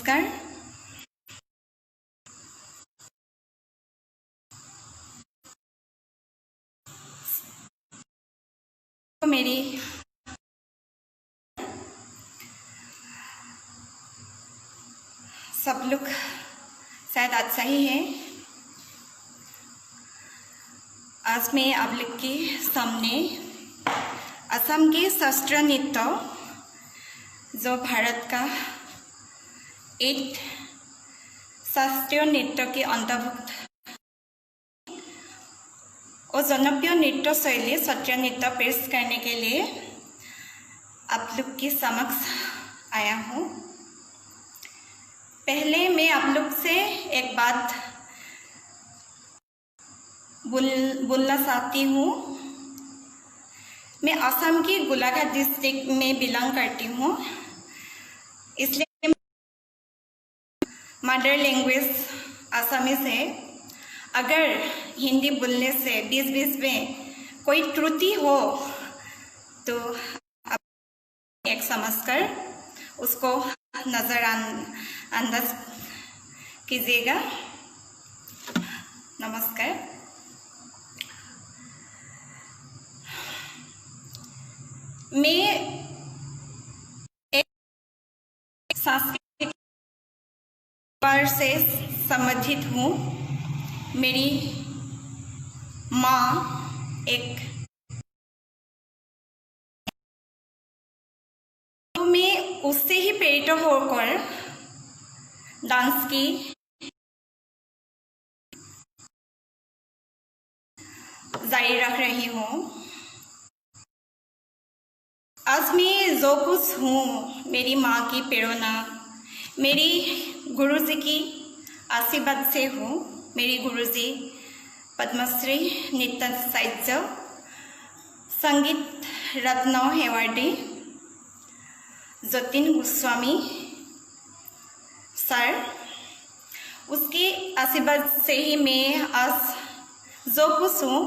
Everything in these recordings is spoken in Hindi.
नमस्कार। तो मेरी सब लोग शायद अच्छा ही है। आज मैं आप लोग के सामने असम के शास्त्रीय नृत्य, जो भारत का 8 शास्त्रीय नृत्य के अंतर्भुक्त और जनप्रिय नृत्य शैली सत्रीय नृत्य पेश करने के लिए आप लोग के समक्ष आया हूँ। पहले मैं आप लोग से एक बात बोलना चाहती हूँ। मैं असम की गोलाघाट डिस्ट्रिक्ट में बिलोंग करती हूँ, इसलिए मदर लैंग्वेज असमीज है। अगर हिंदी बोलने से बीच में कोई त्रुटि हो तो आप एक समझकर उसको नज़रअंदाज कीजिएगा। नमस्कार। मैं एक सांस्कृतिक परिवार से संबंधित हूँ। मेरी माँ एक, तो मैं उससे ही प्रेरित होकर डांस की जारी रख रही हूँ। आज मैं जो कुछ हूँ, मेरी माँ की प्रेरणा, मेरी गुरुजी की आशीर्वाद से हूँ। मेरी गुरुजी पद्मश्री नृत्य साहित्य संगीत रत्न अवार्डी जतिन गोस्वामी सर, उसके आशीर्वाद से ही मैं आज जो कुछ हूँ।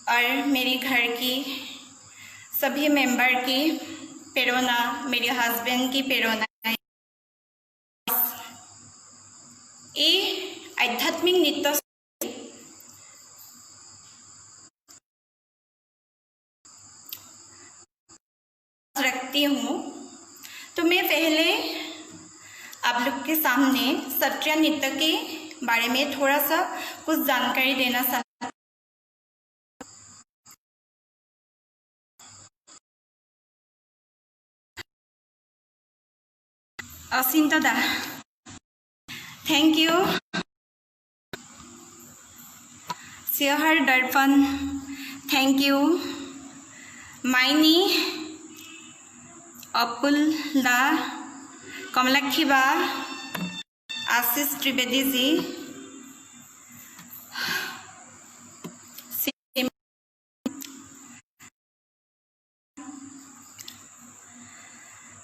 और मेरे घर की सभी मेंबर की प्रेरणा, मेरे हस्बैंड की प्रेरणा, ये आध्यात्मिक नृत्य रखती हूँ। तो मैं पहले आप लोग के सामने सत्रीय नृत्य के बारे में थोड़ा सा कुछ जानकारी देना चाहती हूँ। असिंता दा, थैंक यू। सिहर दर्पण, थैंक यू। माइनी, अपुल दा, कमलाक्षी बा, आशीष त्रिवेदी जी,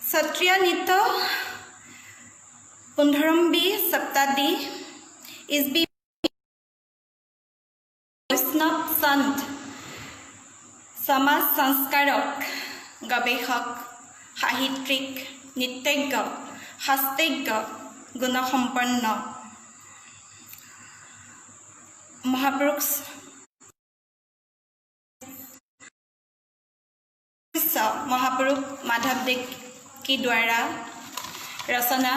सत्रीय नृत्य 15वीं शताब्दी ईस्वी वैष्णव संत, समाज संस्कारक, गवेषक, साहित्यिक, नृत्यज्ञ, हास्यज्ञ, गुणसम्पन्न महापुरुष महापुरुष माधवदेव के द्वारा रचना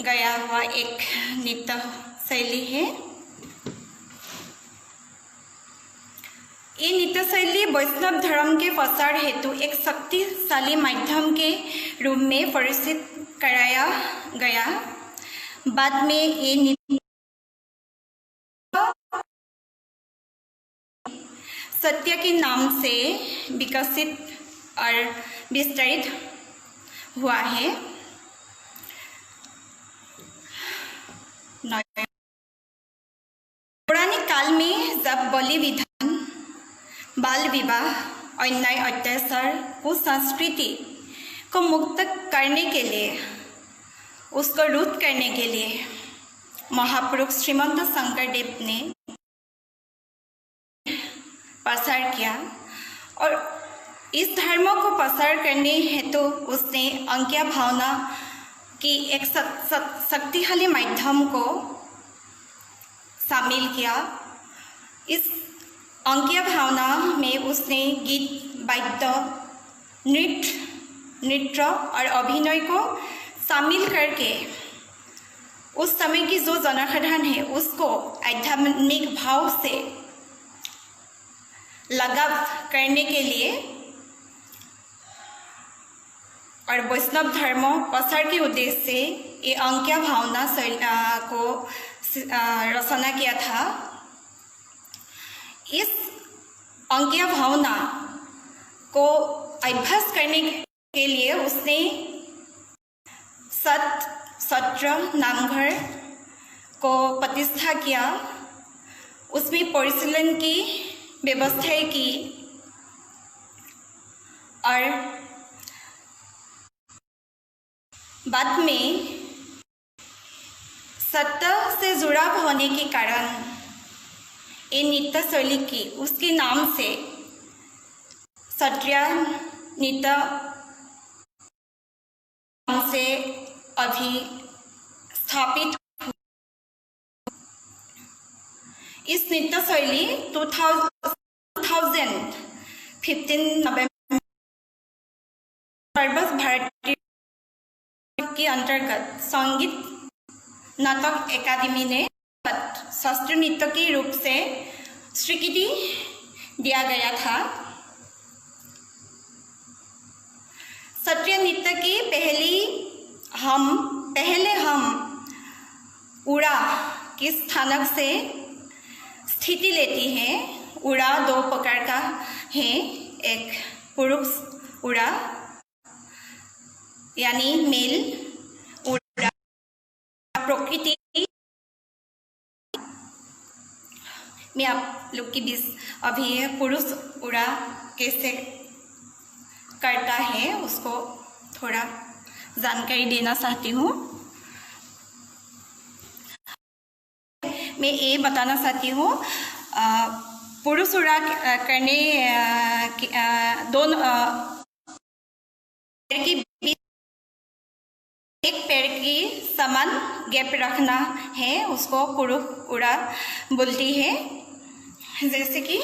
गया हुआ एक नृत्य शैली है। ये नृत्य शैली वैष्णव धर्म के प्रसार हेतु एक शक्तिशाली माध्यम के रूप में परिचित कराया गया। बाद में ये नृत्य सत्य के नाम से विकसित और विस्तारित हुआ है। पौराणिक काल में जब बलि विधान, बाल विवाह, अन्याय, अत्याचार, कुसंस्कृति को मुक्त करने के लिए, उसको रोध करने के लिए महापुरुष श्रीमंत शंकरदेव ने प्रसार किया और इस धर्म को प्रसार करने हेतु उसने अंकिया भावना की एक शक्तिशाली माध्यम को शामिल किया। इस अंकिया भावना में उसने गीत, वाद्य, नृत्य और अभिनय को शामिल करके उस समय की जो जनसाधारण है उसको आध्यात्मिक भाव से लगाव करने के लिए और वैष्णव धर्म प्रसार के उद्देश्य से ये अंकिया भावना को रचना किया था। इस अंकिया भावना को अभ्यास करने के लिए उसने सत्र नामघर को प्रतिष्ठा किया, उसमें परिशीलन की व्यवस्था की और बाद में सत्ता से जुड़ा होने के कारण ये नृत्य शैली की उसके नाम से सत्रिया नृत्य से अभी स्थापित। इस नृत्य शैली 2015 नवंबर सर्वभारतीय के अंतर्गत संगीत नाटक अकादमी ने शास्त्रीय नृत्य के रूप से स्वीकृति दिया गया था। शास्त्रीय नृत्य की पहले हम उड़ा के स्थानक से स्थिति लेती है। उड़ा दो प्रकार का है, एक पुरुष उड़ा यानी मेल उड़ा, प्रकृति में आप लोग के बीच अभी पुरुष उड़ा कैसे करता है उसको थोड़ा जानकारी देना चाहती हूँ। मैं ये बताना चाहती हूँ पुरुष उड़ा करने दोनों पैर के बीच एक पैर की समान गैप रखना है, उसको पुरुष उड़ा बोलती है। जैसे कि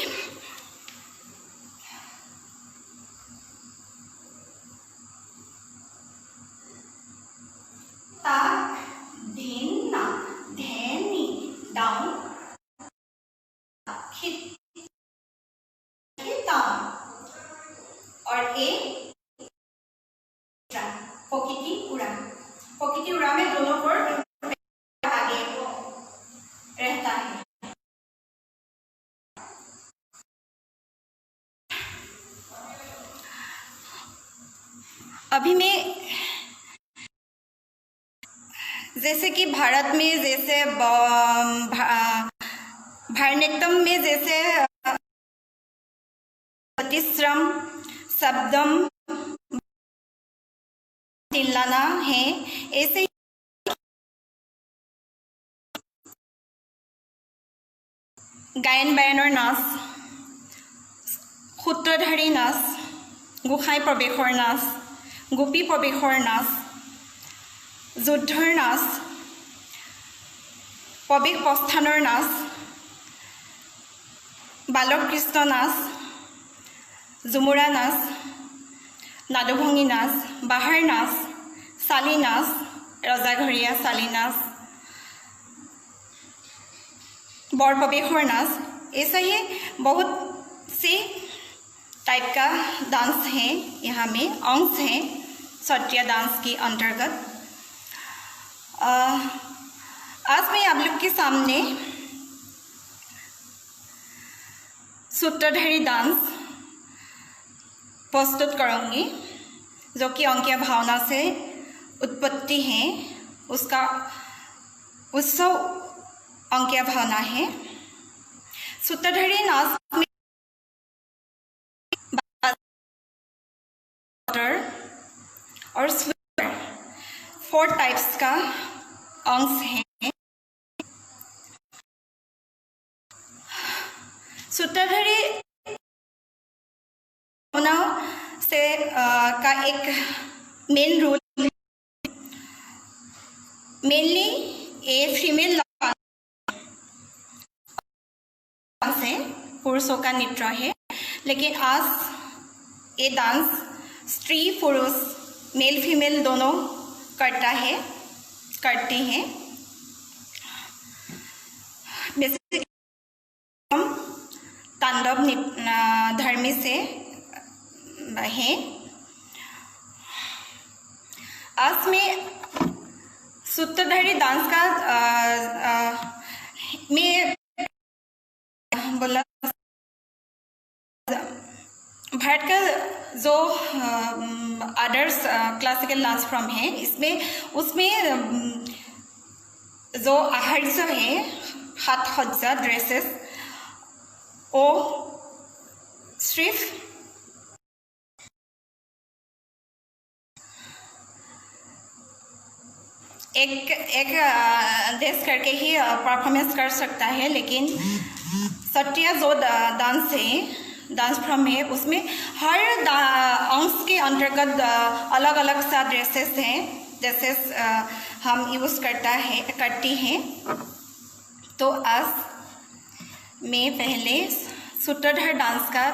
ताक धीन ना धैनी डाउन और ए पॉकेटी उड़ा में दोनों पर आगे रहता है। अभी मैं जैसे कि भारत में जैसे भारतनाट्यम में जैसे प्रतिश्रम शब्दम तिल्लाना है, ऐसे गायन बायन और नाच, सूत्रधारी नाच, गोसाई प्रवेशर नाच, गोपी प्रवेशर नाच, যুদ্ধৰ নাচ, প্ৰৱেশ প্ৰস্থানৰ নাচ, বালকৃষ্ণ নাচ, ঝুমুৰা নাচ, নাদুভংগী নাচ, বাহাৰ নাচ, চালি নাচ, ৰজাঘৰীয়া চালি নাচ, বৰ প্ৰৱেশৰ नाच, ऐसा ही बहुत से टाइप का डांस है यहाँ में, अंश हैं शास्त्रीय डांस के अंतर्गत। आज मैं आप लोग के सामने सूत्रधारी डांस प्रस्तुत करूँगी, जो कि अंकिया भावना से उत्पत्ति है, उसका उत्सव अंकिया भावना है। सूत्रधारी नाच में और 4 टाइप्स का अंश है। सूत्रधारी से का एक मेन रूल मेनली ये फीमेल डांस है, पुरुषों का नृत्य है, लेकिन आज ये डांस स्त्री पुरुष मेल फीमेल दोनों करते हैं। बेसिकली हम तांडव धर्मी से हैं। आज में सूत्रधारी डांस का में बोला भारत का जो अदर्स क्लासिकल डांस फॉर्म है, उसमें जो आहर्य है, हाथ सज्जा ड्रेसेस, वो सिर्फ एक देश करके ही परफॉर्मेंस कर सकता है, लेकिन सत्रिया जो डांस है, डांस फॉर्म है, उसमें हर अंश के अंतर्गत अलग अलग सा ड्रेसेस हैं, जैसे हम यूज़ करती हैं। तो आज मैं पहले सूत्रधार डांस का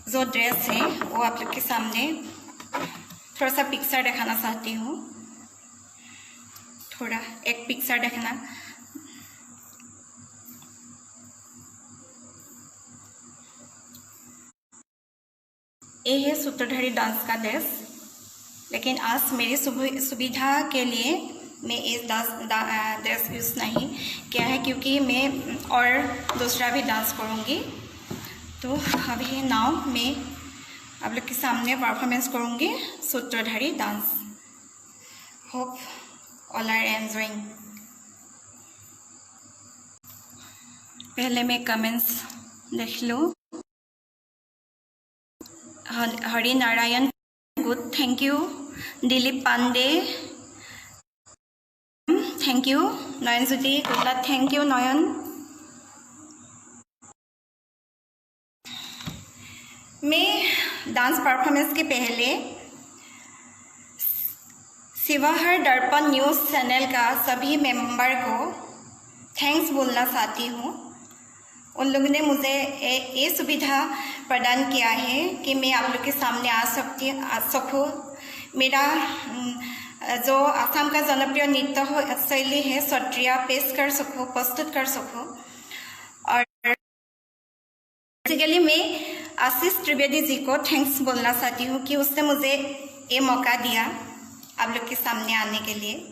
जो ड्रेस है वो आप लोग के सामने थोड़ा सा पिक्चर दिखाना चाहती हूँ। थोड़ा एक पिक्चर देखना। ये है सूत्रधारी डांस का ड्रेस, लेकिन आज मेरी सुविधा के लिए मैं इस ड्रेस यूज़ नहीं किया है, क्योंकि मैं और दूसरा भी डांस करूँगी। तो अभी नाउ मैं आप लोग के सामने परफॉर्मेंस करूँगी सूत्रधारी dance. Hope all are enjoying. पहले मैं कमेंट्स देख लूँ। Hari Narayan good, thank you. Dilip Pandey thank you. Nayan Jyoti good luck, thank you Nayan. मैं डांस परफॉर्मेंस के पहले शिवहर दर्पण न्यूज़ चैनल का सभी मेंबर को थैंक्स बोलना चाहती हूँ। उन लोगों ने मुझे ये सुविधा प्रदान किया है कि मैं आप लोग के सामने आ सकूँ। मेरा जो आसाम का जनप्रिय नृत्य शैली है सत्रिया पेश कर सकूँ, प्रस्तुत कर सकूँ। और बेसिकली मैं आशीष त्रिवेदी जी को थैंक्स बोलना चाहती हूँ कि उसने मुझे ये मौका दिया आप लोग के सामने आने के लिए।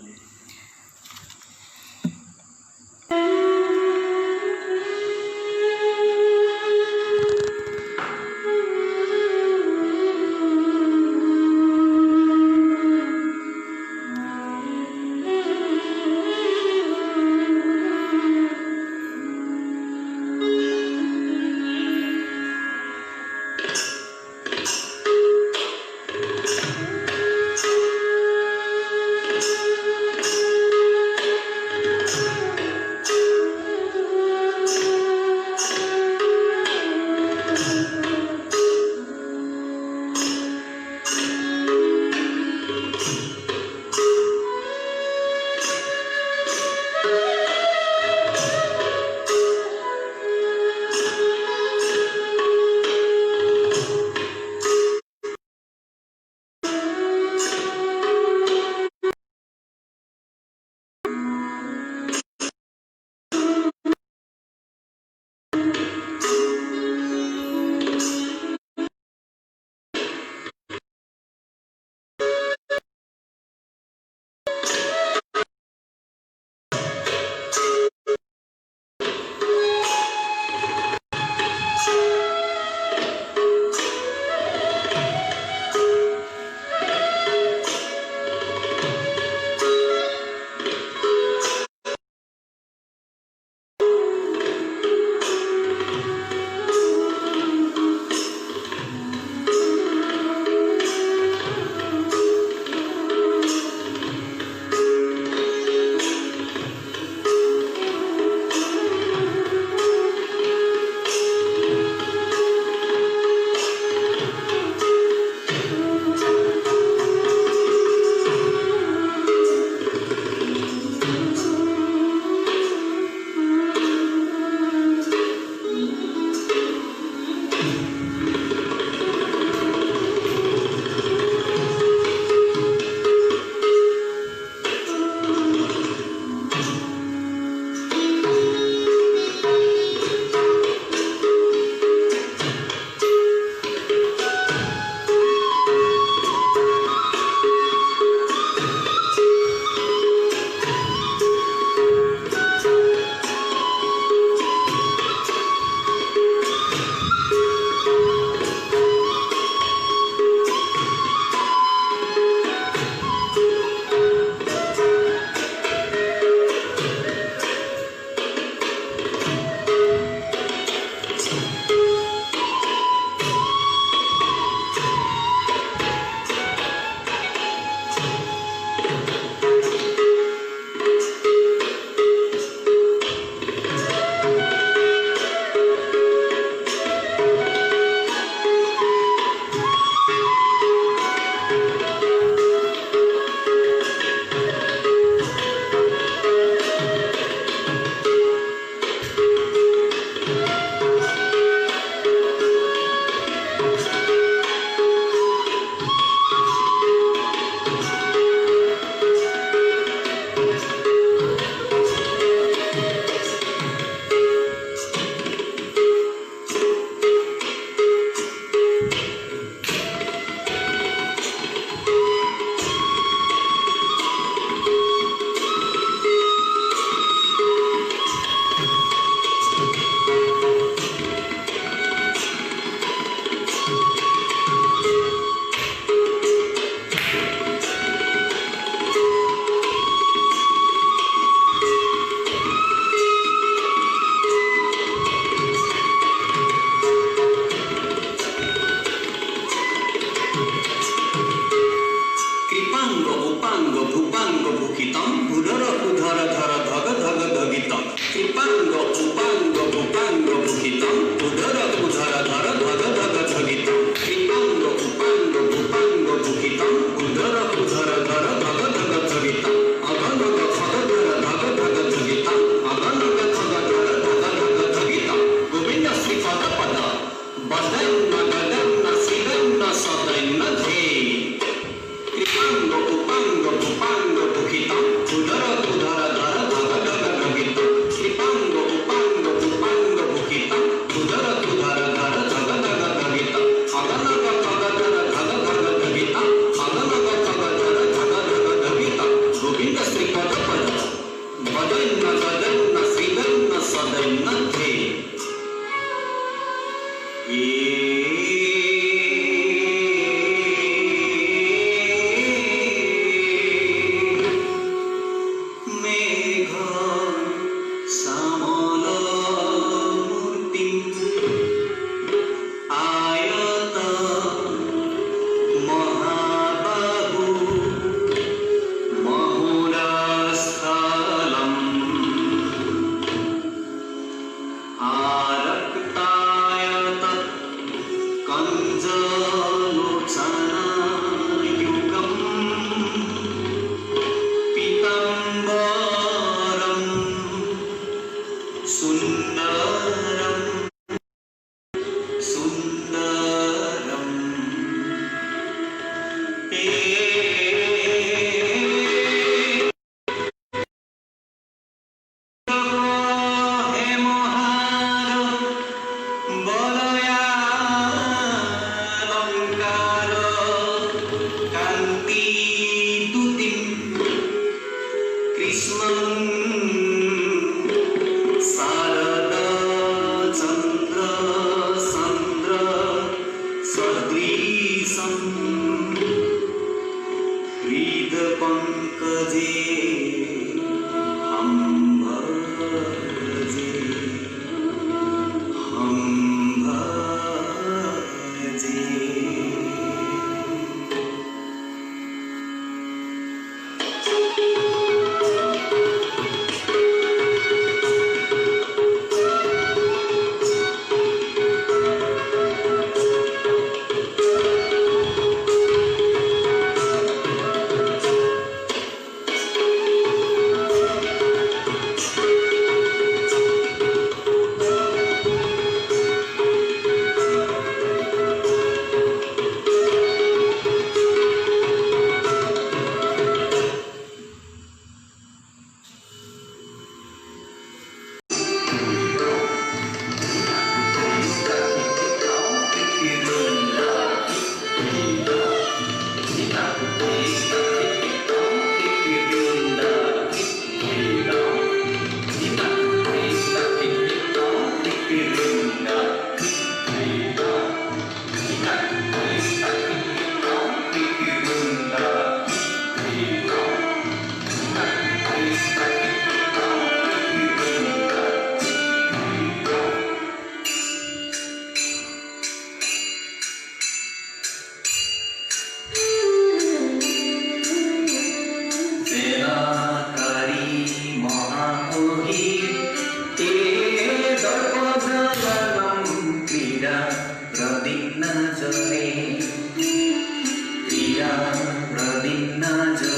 Prabodhanam